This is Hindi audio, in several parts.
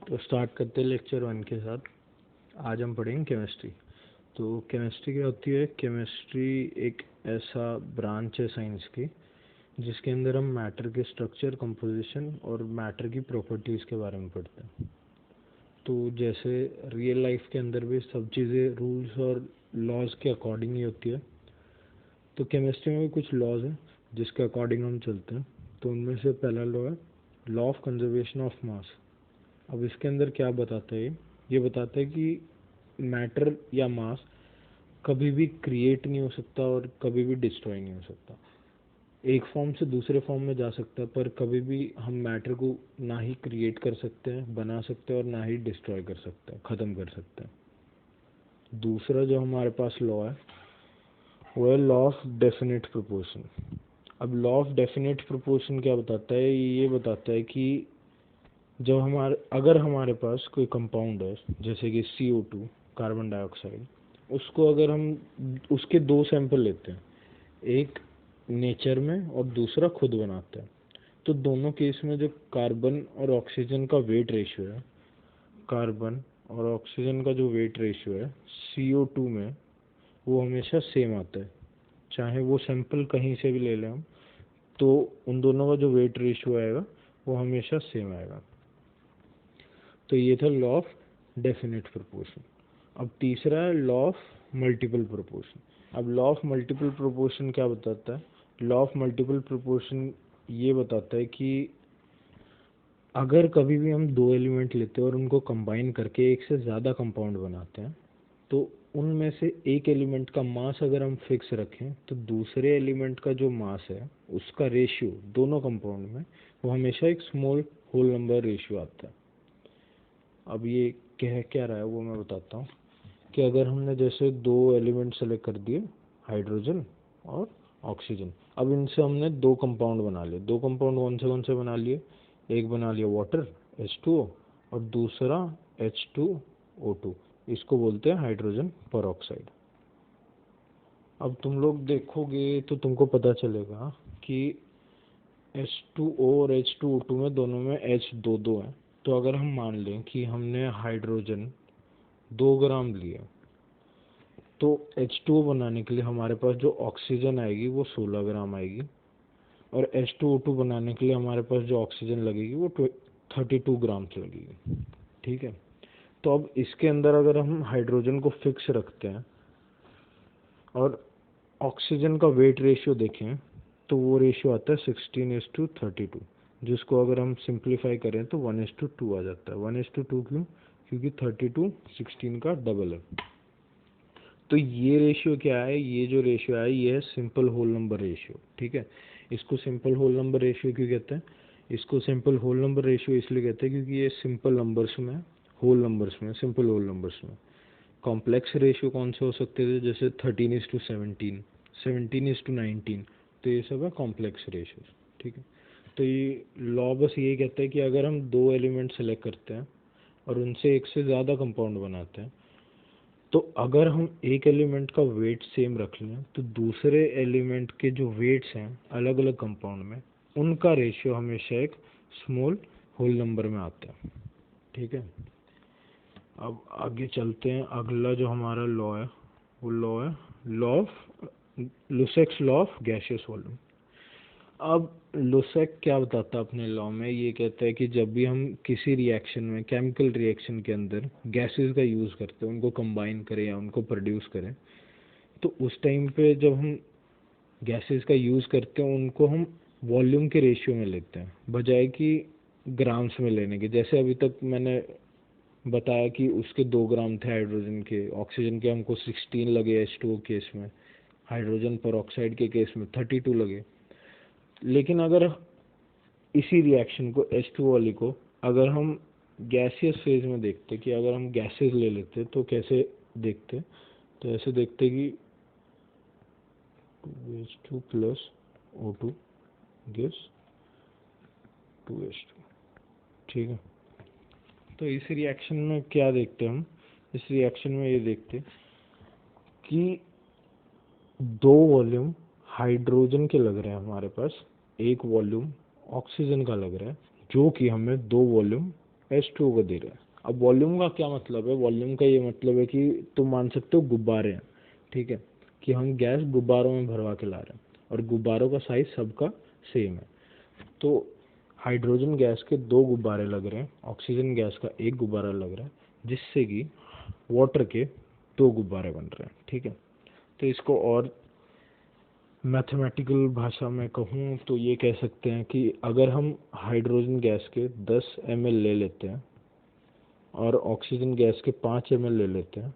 तो स्टार्ट करते हैं लेक्चर 1 के साथ। आज हम पढ़ेंगे केमिस्ट्री। तो केमिस्ट्री क्या होती है? केमिस्ट्री एक ऐसा ब्रांच है साइंस की जिसके अंदर हम मैटर के स्ट्रक्चर, कंपोजिशन और मैटर की प्रॉपर्टीज़ के बारे में पढ़ते हैं। तो जैसे रियल लाइफ के अंदर भी सब चीज़ें रूल्स और लॉज के अकॉर्डिंग ही होती है, तो केमिस्ट्री में भी कुछ लॉज हैं जिसके अकॉर्डिंग हम चलते हैं। तो उनमें से पहला लॉ है law of conservation of mass. अब इसके अंदर क्या बताता है? ये बताता है कि मैटर या मास कभी भी क्रिएट नहीं हो सकता और कभी भी डिस्ट्रॉय नहीं हो सकता। एक फॉर्म से दूसरे फॉर्म में जा सकता है, पर कभी भी हम मैटर को ना ही क्रिएट कर सकते हैं, बना सकते हैं, और ना ही डिस्ट्रॉय कर सकते हैं, ख़त्म कर सकते हैं। दूसरा जो हमारे पास लॉ है वो है लॉ ऑफ डेफिनेट प्रोपोर्शन। अब लॉ ऑफ डेफिनेट प्रोपोर्शन क्या बताता है? ये बताता है कि जब अगर हमारे पास कोई कंपाउंड है, जैसे कि CO2, कार्बन डाइऑक्साइड, उसको अगर हम उसके 2 सैंपल लेते हैं, एक नेचर में और दूसरा खुद बनाते हैं, तो दोनों केस में जो कार्बन और ऑक्सीजन का वेट रेशियो है, कार्बन और ऑक्सीजन का जो वेट रेशियो है CO2 में, वो हमेशा सेम आता है। चाहे वो सैंपल कहीं से भी ले लें हम, तो उन दोनों का जो वेट रेशियो आएगा वो हमेशा सेम आएगा। तो ये था लॉ ऑफ डेफिनेट प्रोपोर्शन। अब तीसरा है लॉ ऑफ मल्टीपल प्रोपोर्शन। अब लॉ ऑफ मल्टीपल प्रोपोर्शन क्या बताता है? लॉ ऑफ मल्टीपल प्रोपोर्शन ये बताता है कि अगर कभी भी हम 2 एलिमेंट लेते हैं और उनको कंबाइन करके एक से ज़्यादा कंपाउंड बनाते हैं, तो उनमें से एक एलिमेंट का मास अगर हम फिक्स रखें, तो दूसरे एलिमेंट का जो मास है उसका रेशियो दोनों कंपाउंड में वो हमेशा एक स्मॉल होल नंबर रेशियो आता है। अब ये कह क्या रहा है वो मैं बताता हूँ कि अगर हमने जैसे 2 एलिमेंट सेलेक्ट कर दिए, हाइड्रोजन और ऑक्सीजन, अब इनसे हमने 2 कंपाउंड बना लिए। 2 कंपाउंड कौन से बना लिए? एक बना लिया वाटर H2O और दूसरा H2O2, इसको बोलते हैं हाइड्रोजन परऑक्साइड। अब तुम लोग देखोगे तो तुमको पता चलेगा कि H2O और H2O2 में दोनों में H 2 है। तो अगर हम मान लें कि हमने हाइड्रोजन 2 ग्राम लिए, तो H2O बनाने के लिए हमारे पास जो ऑक्सीजन आएगी वो 16 ग्राम आएगी, और H2O2 बनाने के लिए हमारे पास जो ऑक्सीजन लगेगी वो 32 ग्राम की लगेगी। ठीक है। तो अब इसके अंदर अगर हम हाइड्रोजन को फिक्स रखते हैं और ऑक्सीजन का वेट रेशियो देखें, तो वो रेशियो आता है 16:32, जिसको अगर हम सिंप्लीफाई करें तो 1:2 आ जाता है। 1:2 क्यों? क्योंकि 32 16 का डबल है। तो ये रेशियो क्या है? ये जो रेशियो है ये है सिंपल होल नंबर रेशियो। ठीक है। इसको सिंपल होल नंबर रेशियो क्यों कहते हैं? इसको सिंपल होल नंबर रेशियो इसलिए कहते हैं क्योंकि ये सिंपल नंबर्स में, होल नंबर्स में, सिंपल होल नंबर्स में। कॉम्प्लेक्स रेशियो कौन से हो सकते थे? जैसे 13:17, 17:19, तो ये सब है कॉम्प्लेक्स रेशियोज। ठीक है। तो ये लॉ बस ये कहता है कि अगर हम 2 एलिमेंट सेलेक्ट करते हैं और उनसे एक से ज़्यादा कंपाउंड बनाते हैं, तो अगर हम एक एलिमेंट का वेट सेम रख लें, तो दूसरे एलिमेंट के जो वेट्स हैं अलग अलग कंपाउंड में, उनका रेशियो हमेशा एक स्मॉल होल नंबर में आता है। ठीक है। अब आगे चलते हैं। अगला जो हमारा लॉ है वो लॉ है law of Lussac's law of gaseous volume. अब लुसेक क्या बताता है अपने लॉ में? ये कहता है कि जब भी हम किसी रिएक्शन में, केमिकल रिएक्शन के अंदर गैसेस का यूज़ करते हैं, उनको कंबाइन करें या उनको प्रोड्यूस करें, तो उस टाइम पे जब हम गैसेस का यूज़ करते हैं उनको हम वॉल्यूम के रेशियो में लेते हैं, बजाय कि ग्राम्स में लेने के। जैसे अभी तक मैंने बताया कि उसके 2 ग्राम थे हाइड्रोजन के, ऑक्सीजन के हमको 16 लगे H2O केस में, हाइड्रोजन परऑक्साइड के केस में 32 लगे। लेकिन अगर इसी रिएक्शन को H2O वाली को अगर हम गैसियस फेज में देखते, कि अगर हम गैसेस ले लेते तो कैसे देखते? तो ऐसे देखते कि 2H2 plus O2 gives 2H2। ठीक है। तो इस रिएक्शन में क्या देखते हम? इस रिएक्शन में ये देखते कि 2 वॉल्यूम हाइड्रोजन के लग रहे हैं हमारे पास, एक वॉल्यूम ऑक्सीजन का लग रहा है, जो कि हमें 2 वॉल्यूम H2O को दे रहे हैं। अब वॉल्यूम का क्या मतलब है? वॉल्यूम का ये मतलब है कि तुम मान सकते हो गुब्बारे हैं, ठीक है, कि हम गैस गुब्बारों में भरवा के ला रहे हैं और गुब्बारों का साइज सबका सेम है। तो हाइड्रोजन गैस के 2 गुब्बारे लग रहे हैं, ऑक्सीजन गैस का 1 गुब्बारा लग रहा है, जिससे कि वाटर के 2 गुब्बारे बन रहे हैं, ठीक है। तो इसको और मैथमेटिकल भाषा में कहूँ तो ये कह सकते हैं कि अगर हम हाइड्रोजन गैस के 10 ml ले लेते हैं और ऑक्सीजन गैस के 5 ml ले लेते हैं,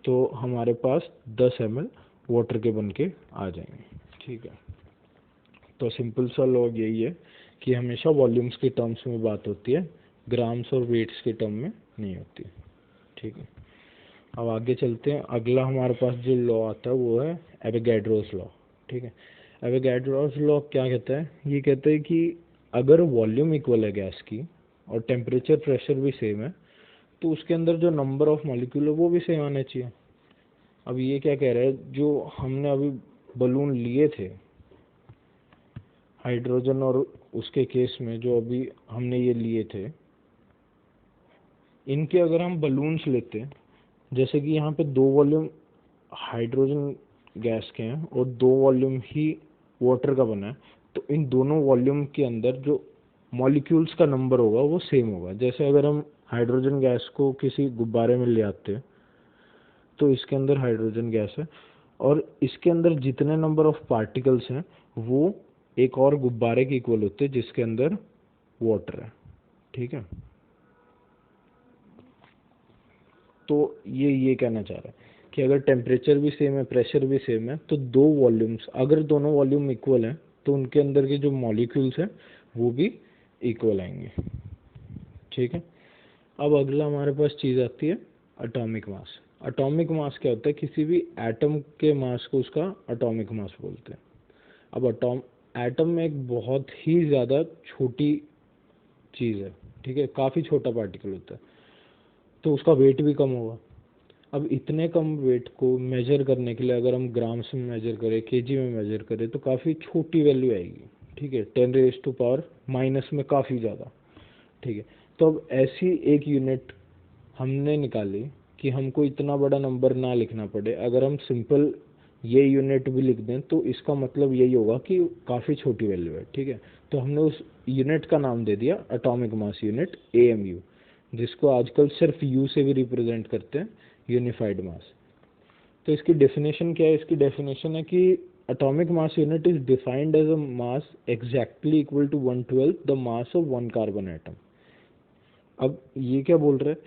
तो हमारे पास 10 ml वाटर के बन के आ जाएंगे, ठीक है। तो सिंपल सा लॉग यही है कि हमेशा वॉल्यूम्स के टर्म्स में बात होती है, ग्राम्स और वेट्स के टर्म में नहीं होती, ठीक है। अब आगे चलते हैं। अगला हमारे पास जो लॉ आता है वो है एवोगैड्रोस लॉ, ठीक है। एवोगैड्रोस लॉ क्या कहता है? ये कहता है कि अगर वॉल्यूम इक्वल है गैस की और टेम्परेचर प्रेशर भी सेम है, तो उसके अंदर जो नंबर ऑफ मॉलिक्यूल है वो भी सेम आने चाहिए। अब ये क्या कह रहा है, जो हमने अभी बलून लिए थे हाइड्रोजन और उसके केस में, जो अभी हमने ये लिए थे, इनके अगर हम बलून्स लेते हैं, जैसे कि यहाँ पे 2 वॉल्यूम हाइड्रोजन गैस के हैं और 2 वॉल्यूम ही वाटर का बना है, तो इन दोनों वॉल्यूम के अंदर जो मॉलिक्यूल्स का नंबर होगा वो सेम होगा। जैसे अगर हम हाइड्रोजन गैस को किसी गुब्बारे में ले आते हैं, तो इसके अंदर हाइड्रोजन गैस है और इसके अंदर जितने नंबर ऑफ पार्टिकल्स हैं वो एक और गुब्बारे के इक्वल होते हैं जिसके अंदर वाटर है, ठीक है। तो ये कहना चाह रहा है कि अगर टेम्परेचर भी सेम है, प्रेशर भी सेम है, तो 2 वॉल्यूम्स, अगर दोनों वॉल्यूम इक्वल हैं तो उनके अंदर के जो मॉलिक्यूल्स हैं वो भी इक्वल आएंगे, ठीक है। अब अगला हमारे पास चीज़ आती है एटॉमिक मास। एटॉमिक मास क्या होता है? किसी भी एटम के मास को उसका एटॉमिक मास बोलते हैं। अब एटम में एक बहुत ही ज़्यादा छोटी चीज़ है, ठीक है, काफ़ी छोटा पार्टिकल होता है, तो उसका वेट भी कम होगा। अब इतने कम वेट को मेजर करने के लिए अगर हम ग्राम्स में मेजर करें, केजी में मेजर करें, तो काफ़ी छोटी वैल्यू आएगी, ठीक है, 10⁻⁻⁻ में काफ़ी ज़्यादा, ठीक है। तो अब ऐसी एक यूनिट हमने निकाली कि हमको इतना बड़ा नंबर ना लिखना पड़े। अगर हम सिंपल ये यूनिट भी लिख दें तो इसका मतलब यही होगा कि काफ़ी छोटी वैल्यू है, ठीक है। तो हमने उस यूनिट का नाम दे दिया एटॉमिक मास यूनिट, AMU, जिसको आजकल सिर्फ U से भी रिप्रेजेंट करते हैं, यूनिफाइड मास। तो इसकी डेफिनेशन क्या है? इसकी डेफिनेशन है कि atomic mass unit is defined as a mass exactly equal to 1/12 the mass of 1 carbon atom. अब ये क्या बोल रहे हैं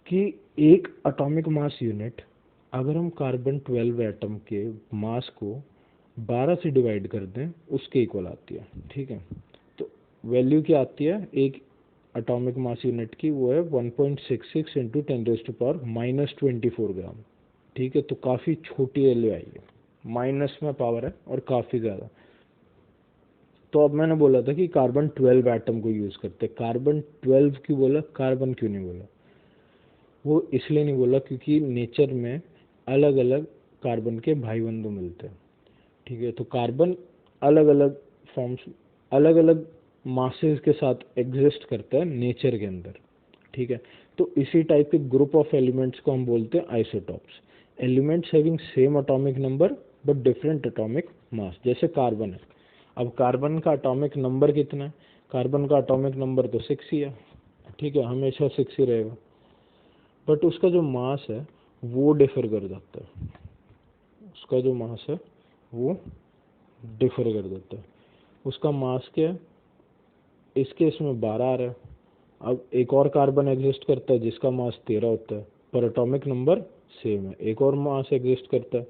कि एक एटॉमिक मास यूनिट, अगर हम कार्बन 12 एटम के मास को 12 से डिवाइड कर दें, उसके इक्वल आती है, ठीक है। तो वैल्यू क्या आती है एक एटॉमिक मास यूनिट की? वो है 1.66 इंटू 10⁻⁻24 ग्राम, ठीक है। तो काफ़ी छोटी वैल्यू आई है, माइनस में पावर है और काफ़ी ज़्यादा। तो अब मैंने बोला था कि कार्बन 12 एटम को यूज़ करते, कार्बन 12 क्यों बोला, कार्बन क्यों नहीं बोला? वो इसलिए नहीं बोला क्योंकि नेचर में अलग अलग कार्बन के भाई बंधु मिलते हैं, ठीक है। तो कार्बन अलग अलग फॉर्म्स, अलग अलग मासेस के साथ एग्जिस्ट करता है नेचर के अंदर, ठीक है। तो इसी टाइप के ग्रुप ऑफ एलिमेंट्स को हम बोलते हैं isotopes. Elements having same atomic number but different atomic mass, जैसे कार्बन है। अब कार्बन का एटॉमिक नंबर कितना है? कार्बन का एटॉमिक नंबर तो 6 ही है, ठीक है, हमेशा 6 ही रहेगा, बट उसका जो मास है वो डिफर कर जाता है, उसका जो मास है वो डिफर कर देता है। उसका मास क्या है? इस केस में 12 आ रहा है। अब एक और कार्बन एग्जिस्ट करता है जिसका मास 13 होता है, पर एटॉमिक नंबर सेम है। एक और मास एग्जिस्ट करता है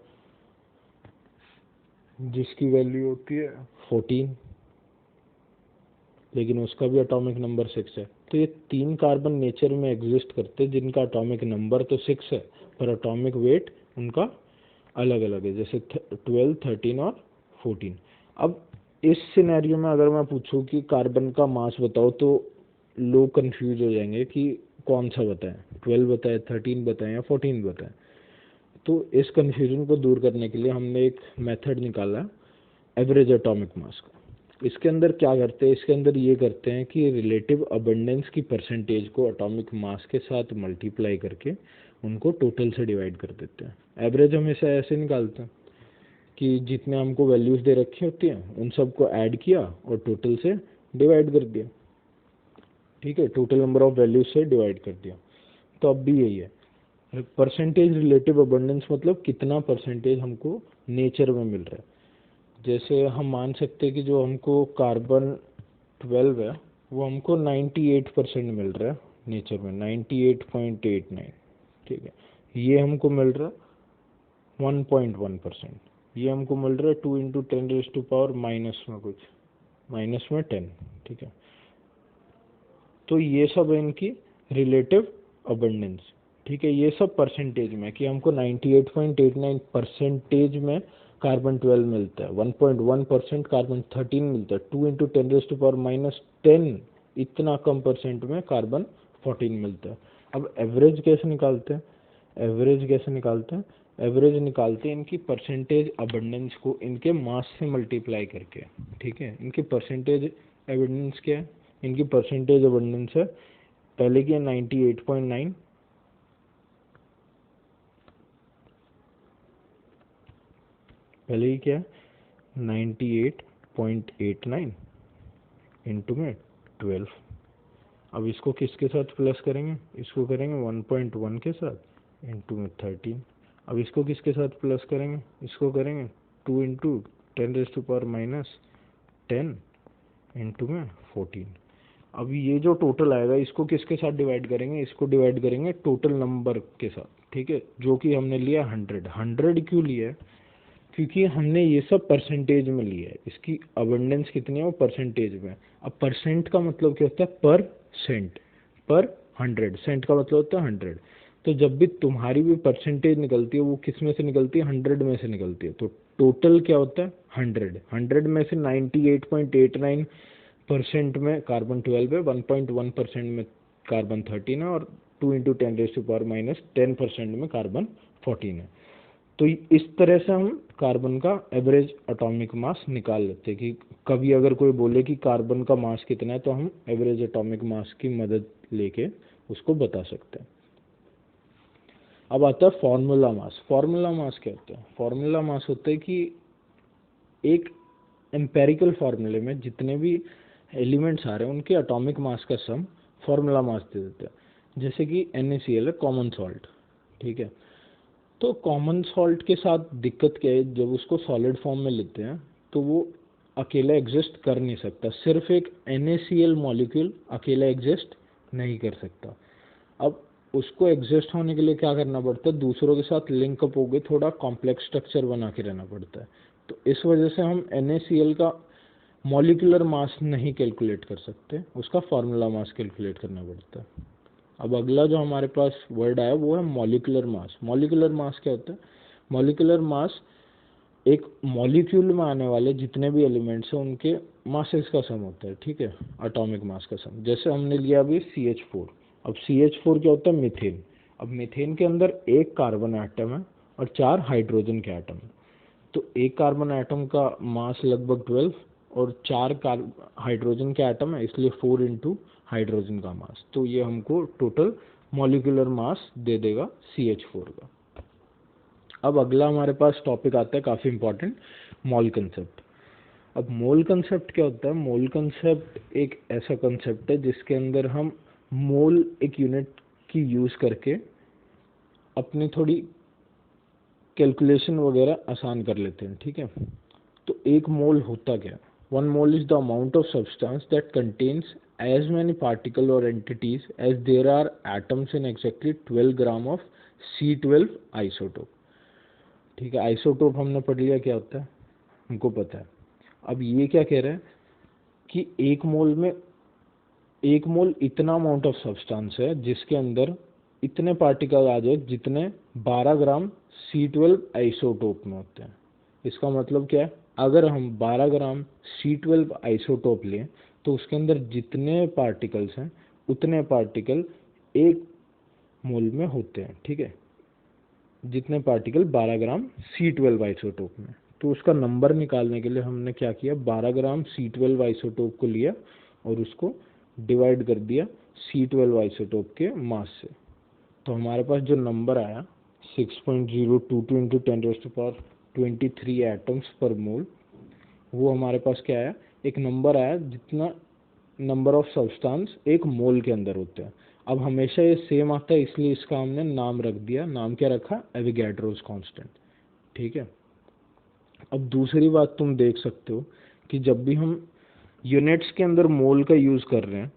जिसकी वैल्यू होती है 14, लेकिन उसका भी एटॉमिक नंबर 6 है। तो ये 3 कार्बन नेचर में एग्जिस्ट करते हैं जिनका एटॉमिक नंबर तो 6 है, पर एटॉमिक वेट उनका अलग अलग है, जैसे 12, 13 और 14। अब इस सिनेरियो में अगर मैं पूछूं कि कार्बन का मास बताओ, तो लोग कंफ्यूज हो जाएंगे कि कौन सा बताएं, 12 बताएं, 13 बताएं या 14 बताएं। तो इस कंफ्यूजन को दूर करने के लिए हमने एक मेथड निकाला, एवरेज एटॉमिक मास का। इसके अंदर क्या करते हैं, इसके अंदर ये करते हैं कि रिलेटिव अबंडेंस की परसेंटेज को एटॉमिक मास के साथ मल्टीप्लाई करके उनको टोटल से डिवाइड कर देते हैं। एवरेज हमेशा ऐसे निकालते हैं कि जितने हमको वैल्यूज दे रखी होती हैं उन सबको ऐड किया और टोटल से डिवाइड कर दिया। ठीक है, टोटल नंबर ऑफ वैल्यूज से डिवाइड कर दिया। तो अब भी यही है, परसेंटेज रिलेटिव अबंडेंस मतलब कितना परसेंटेज हमको नेचर में मिल रहा है। जैसे हम मान सकते हैं कि जो हमको कार्बन 12 है वो हमको 98% मिल रहा है नेचर में, 98.89। ठीक है, ये हमको मिल रहा है 1.1%, ये हमको मिल रहा है 2 × 10⁻⁻, माइनस में कुछ, माइनस में 10। ठीक है, तो ये सब है इनकी रिलेटिव अबंडेंस। ठीक है, ये सब परसेंटेज में कि हमको 98.89% में कार्बन 12 मिलता है, 1.1% कार्बन 13 मिलता है, 2 × 10⁻⁻10 इतना कम परसेंट में कार्बन 14 मिलता है। अब एवरेज कैसे निकालते हैं, एवरेज कैसे निकालते हैं, एवरेज निकालते हैं इनकी परसेंटेज अबंडेंस को इनके मास से मल्टीप्लाई करके। ठीक है, इनकी परसेंटेज अबंडेंस क्या है, इनकी परसेंटेज अबंडेंस है, पहले की 98.9, पहले ही क्या है 98.89 इंटू में 12। अब इसको किसके साथ प्लस करेंगे, इसको करेंगे 1.1 के साथ इंटू में 13। अब इसको किसके साथ प्लस करेंगे, इसको करेंगे 2 × 10⁻10 इंटू में 14। अब ये जो टोटल आएगा इसको किसके साथ डिवाइड करेंगे, इसको डिवाइड करेंगे टोटल नंबर के साथ। ठीक है, जो कि हमने लिया 100 क्यों लिया है, क्योंकि हमने ये सब परसेंटेज में लिया है, इसकी अबंडेंस कितनी है वो परसेंटेज में। अब परसेंट का मतलब क्या होता है, पर सेंट, पर 100, सेंट का मतलब होता है 100। तो जब भी तुम्हारी भी परसेंटेज निकलती है वो किस में से निकलती है, 100 में से निकलती है। तो टोटल क्या होता है 100 में से 98.89% में कार्बन 12 है, 1.1% में कार्बन 13 है और 2 × 10⁻⁻10% में कार्बन 14 है। तो इस तरह से हम कार्बन का एवरेज एटॉमिक मास निकाल लेते हैं कि कभी अगर कोई बोले कि कार्बन का मास कितना है तो हम एवरेज एटॉमिक मास की मदद लेके उसको बता सकते हैं। अब आता है फॉर्मूला मास। फॉर्मूला मास क्या होता है, फॉर्मूला मास होता है कि एक एम्पेरिकल फार्मूले में जितने भी एलिमेंट्स आ रहे हैं उनके एटॉमिक मास का सम फॉर्मूला मास दे देता है। जैसे कि NaCl है, कॉमन सॉल्ट। ठीक है, तो कॉमन सॉल्ट के साथ दिक्कत क्या है, जब उसको सॉलिड फॉर्म में लेते हैं तो वो अकेला एग्जिस्ट कर नहीं सकता, सिर्फ एक NaCl मॉलिक्यूल अकेला एग्जिस्ट नहीं कर सकता। अब उसको एग्जिस्ट होने के लिए क्या करना पड़ता है, दूसरों के साथ लिंकअप हो गए, थोड़ा कॉम्प्लेक्स स्ट्रक्चर बना के रहना पड़ता है। तो इस वजह से हम NaCl का मॉलिक्यूलर मास नहीं कैलकुलेट कर सकते, उसका फार्मूला मास कैलकुलेट करना पड़ता है। अब अगला जो हमारे पास वर्ड आया वो है मॉलिक्यूलर मास। मॉलिक्यूलर मास क्या होता है, मॉलिक्यूलर मास एक मॉलिक्यूल में आने वाले जितने भी एलिमेंट्स हैं उनके मासेस का सम होता है। ठीक है, एटॉमिक मास का सम। जैसे हमने लिया अभी CH4। अब CH4 क्या होता है, मीथेन। अब मीथेन के अंदर एक कार्बन एटम है और 4 हाइड्रोजन के एटम है। तो एक कार्बन एटम का मास लगभग 12 और 4 हाइड्रोजन के एटम है, इसलिए 4 × हाइड्रोजन का मास। तो ये हमको टोटल मॉलिक्यूलर मास दे देगा CH4 का। अब अगला हमारे पास टॉपिक आता है काफ़ी इंपॉर्टेंट, मोल कंसेप्ट। अब मोल कंसेप्ट क्या होता है, मोल कंसेप्ट एक ऐसा कंसेप्ट है जिसके अंदर हम मोल एक यूनिट की यूज़ करके अपनी थोड़ी कैलकुलेशन वगैरह आसान कर लेते हैं। ठीक है, तो एक मोल होता क्या, 1 mole is the amount of substance that contains as many particles or entities as there are atoms in exactly 12 gram of C12 isotope. ठीक है, आइसोटोप हमने पढ़ लिया क्या होता है, हमको पता है। अब ये क्या कह रहे हैं कि एक मोल इतना अमाउंट ऑफ सब्सटेंस है जिसके अंदर इतने पार्टिकल आ जाए जितने 12 ग्राम C12 आइसोटोप में होते हैं। इसका मतलब क्या है, अगर हम 12 ग्राम C12 आइसोटोप लें तो उसके अंदर जितने पार्टिकल्स हैं उतने पार्टिकल एक मोल में होते हैं। ठीक है, जितने पार्टिकल 12 ग्राम C12 आइसोटोप में। तो उसका नंबर निकालने के लिए हमने क्या किया, 12 ग्राम C12 आइसोटोप को लिया और उसको डिवाइड कर दिया C12 आइसोटोप के मास से। तो हमारे पास जो नंबर आया 6.022 इंटू 10⁻23 एटम्स पर मोल, वो हमारे पास क्या आया, एक नंबर आया जितना नंबर ऑफ सब्सटेंस एक मोल के अंदर होते हैं। अब हमेशा ये सेम आता है, इसलिए इसका हमने नाम रख दिया, नाम क्या रखा, एवोगाड्रोस कांस्टेंट। ठीक है। अब दूसरी बात तुम देख सकते हो कि जब भी हम यूनिट्स के अंदर मोल का यूज़ कर रहे हैं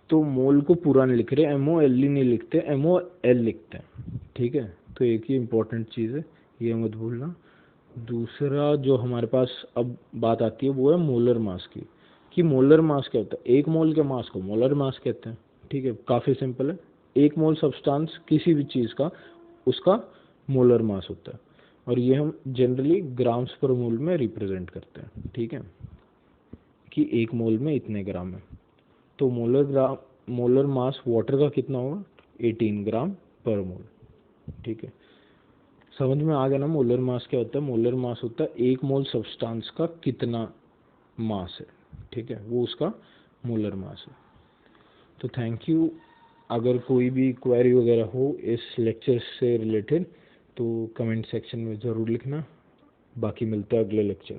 तो मोल को पूरा नहीं लिख रहे, MOLE नहीं लिखते, MOL लिखते हैं। ठीक है, तो एक ही इम्पोर्टेंट चीज़ है, ये मत भूलना। दूसरा जो हमारे पास अब बात आती है वो है मोलर मास की, कि मोलर मास क्या होता है। एक मोल के मास को मोलर मास कहते हैं। ठीक है, काफ़ी सिंपल है। एक मोल सब्सटेंस किसी भी चीज़ का, उसका मोलर मास होता है, और ये हम जनरली ग्राम्स पर मोल में रिप्रेजेंट करते हैं। ठीक है, कि एक मोल में इतने ग्राम है। तो मोलर मास वाटर का कितना होगा, 18 ग्राम पर मोल। ठीक है, समझ में आ गया ना मोलर मास क्या होता है। मोलर मास होता है एक मोल सब्सटेंस का कितना मास है। ठीक है, वो उसका मोलर मास है। तो थैंक यू। अगर कोई भी क्वेरी वगैरह हो इस लेक्चर से रिलेटेड तो कमेंट सेक्शन में ज़रूर लिखना। बाकी मिलते हैं अगले लेक्चर में।